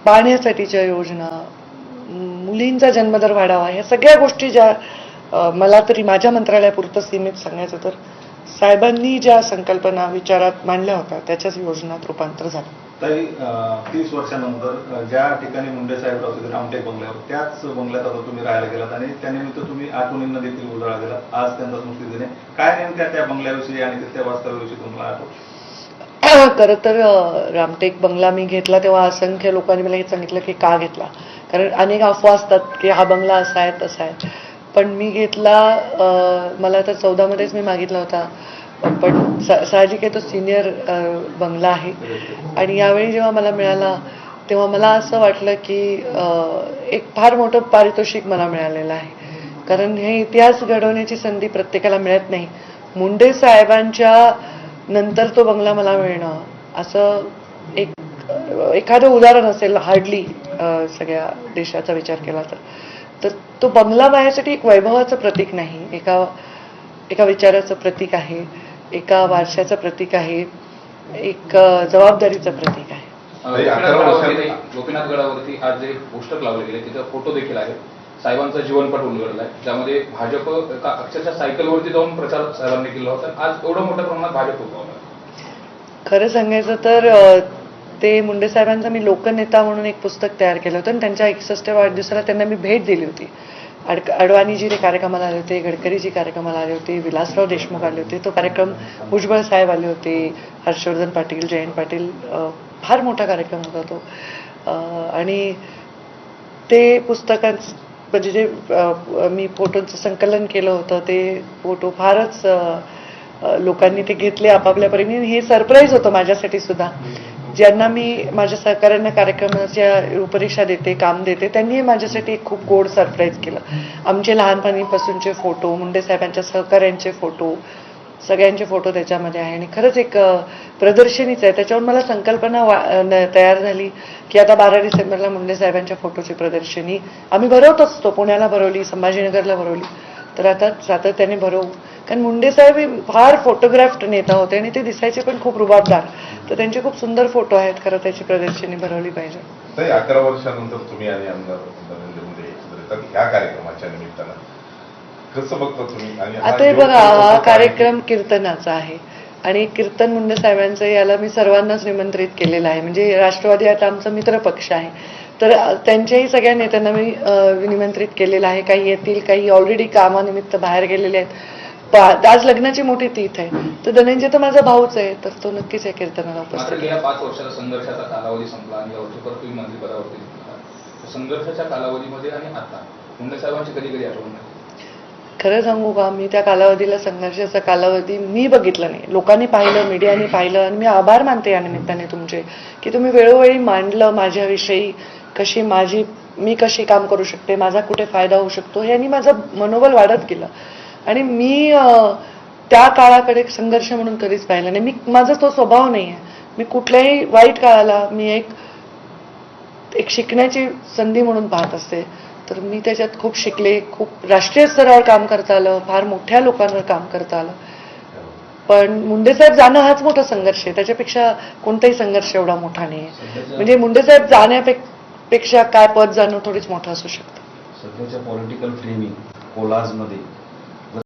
पाण्यासाठीच्या योजना, मुलींचा जन्मदर वाढावा, या सगळ्या गोष्टी ज्या मला तरी माझ्या मंत्रालयापुरतं सीमित सांगायचं तर साहेबांनी ज्या संकल्पना विचारात मांडल्या होत्या त्याच्याच योजनात रूपांतर झालं. तरी 30 वर्षानंतर ज्या ठिकाणी मुंडे साहेब राहत होते रामटेक बंगल्यावर, त्याच बंगल्यात आता तुम्ही राहायला गेलात आणि त्यानिमित्त तुम्ही आठवणींना देखील उजाळा दिलात. आज त्यांचा स्मृती दिने काय नेमक्या त्या बंगल्याविषयी आणि त्या वास्तव्याविषयी तुम्हाला आठवतं? खरं तर रामटेक बंगला मी घेतला तेव्हा असंख्य लोकांनी मला हे सांगितलं की का घेतला, कारण अनेक अफवा असतात की हा बंगला असा आहे तसा आहे. पण मी घेतला, मला तर 14 मध्येच मी मागितला होता, पण साहजिक आहे तो सिनियर बंगला आहे. आणि यावेळी जेव्हा मला मिळाला तेव्हा मला असं वाटलं की एक फार मोठं पारितोषिक मला मिळालेलं आहे, कारण हे इतिहास घडवण्याची संधी प्रत्येकाला मिळत नाही. मुंडे साहेबांच्या नंतर तो बंगला मला मिळणं असं एखादं उदाहरण असेल हार्डली सगळ्या देशाचा विचार केला तर तो बंगला माझ्यासाठी एक वैभवाचं प्रतीक नाही, एका विचाराचं प्रतीक आहे, एका वारशाचं प्रतीक आहे, एक जबाबदारीचं प्रतीक आहे. गोपीनाथ गडावरती आज जे पोस्टर लावले गेले तिथं फोटो देखील आहे, साहेबांचा जीवनपट उलगडला आहे, ज्यामध्ये भाजप अक्षरशः सायकलवरती जाऊन प्रचार साहेबांनी केला होता. आज एवढं मोठ्या प्रमाणात भाजप उभारला. खरं सांगायचं तर ते मुंडे साहेबांचा मी लोकनेता म्हणून एक पुस्तक तयार केलं होतं आणि त्यांच्या 61व्या वाढदिवसाला त्यांना मी भेट दिली होती. अडवाणीजी कार्यक्रमाला आले होते, गडकरीजी कार्यक्रमाला आले होते, विलासराव देशमुख आले होते. तो कार्यक्रम भुजबळ साहेब आले होते, हर्षवर्धन पाटील, जयंत पाटील, फार मोठा कार्यक्रम होता तो. आणि ते पुस्तकांचं म्हणजे जे मी फोटोंचं संकलन केलं होतं ते फोटो फारच लोकांनी ते घेतले आपापल्या परीने. हे सरप्राईज होतं माझ्यासाठी सुद्धा. ज्यांना मी माझ्या सहकाऱ्यांना कार्यक्रमाच्या रूपरेषा देते, काम देते, त्यांनी माझ्यासाठी एक खूप गोड सरप्राईज केलं. आमचे लहानपणीपासूनचे फोटो, मुंडे साहेबांच्या सहकाऱ्यांचे फोटो, सगळ्यांचे फोटो त्याच्यामध्ये आहे. आणि खरंच एक प्रदर्शनीच आहे. त्याच्यावर मला संकल्पना तयार झाली की आता 12 डिसेंबरला मुंडे साहेबांच्या फोटोची प्रदर्शनी आम्ही भरवत असतो. पुण्याला भरवली, संभाजीनगरला भरवली, तर आता सातत्याने भरवू. कारण मुंडे साहेब हे फार फोटोग्राफ्ड नेता होते आणि ते दिसायचे पण खूप रुबाबदार. तर त्यांचे खूप सुंदर फोटो आहेत. खरं त्याची प्रदर्शनी भरवली पाहिजे. 11 वर्षानंतर तुम्ही आणि आमदार नरेंद्र मोदी एकत्र येतात ह्या कार्यक्रमाच्या निमित्तानं, कसं बघता तुम्ही? आता हे बघा, हा कार्यक्रम कीर्तनाचा आहे आणि कीर्तन मुंडे साहेबांचं, याला मी सर्वांनाच निमंत्रित केलेलं आहे. म्हणजे राष्ट्रवादी आता आमचा मित्र पक्ष आहे, तर त्यांच्याही सगळ्या नेत्यांना मी निमंत्रित केलेलं आहे. काही येतील, काही ऑलरेडी कामानिमित्त बाहेर गेलेले आहेत. आज लग्नाची मोठी तीथ आहे, तर धनंजय तर माझा भाऊच आहे, तर तो नक्कीच या कीर्तनाला उपस्थित. गेल्या 5 वर्षाचा संघर्षाचा कालावधी संपला आणि यावरती परत तुम्ही मंत्रिपदावरती. संघर्षाच्या कालावधीमध्ये आणि आता मुंडे साहेबांची कधी कधी आठवण नाही? खरं सांगू का, मी त्या कालावधीला, संघर्षाचा कालावधी मी बघितला नाही, लोकांनी पाहिलं, मीडियाने पाहिलं. आणि मी आभार मानते या निमित्ताने तुमचे की तुम्ही वेळोवेळी मांडलं माझ्याविषयी, मी कशी काम करू शकते, माझा कुठे फायदा होऊ शकतो, यांनी माझं मनोबल वाढत गेलं. आणि मी त्या काळाकडे संघर्ष म्हणून कधीच पाहिलं नाही. माझा तो स्वभाव नाही आहे. मी कुठल्याही वाईट काळाला मी एक शिकण्याची संधी म्हणून पाहत असते. तर मी त्याच्यात खूप शिकले, खूप राष्ट्रीय स्तरावर काम करता आलं, फार मोठ्या लोकांवर काम करता आलं. पण मुंडे साहेब जाणं हाच मोठा संघर्ष आहे, त्याच्यापेक्षा कोणताही संघर्ष एवढा मोठा नाही आहे. म्हणजे मुंडे साहेब जाण्यापेक्षा काय पद जाणं थोडीच मोठं असू शकतं. सध्याच्या पॉलिटिकल फ्रेमिंग कोलाजमध्ये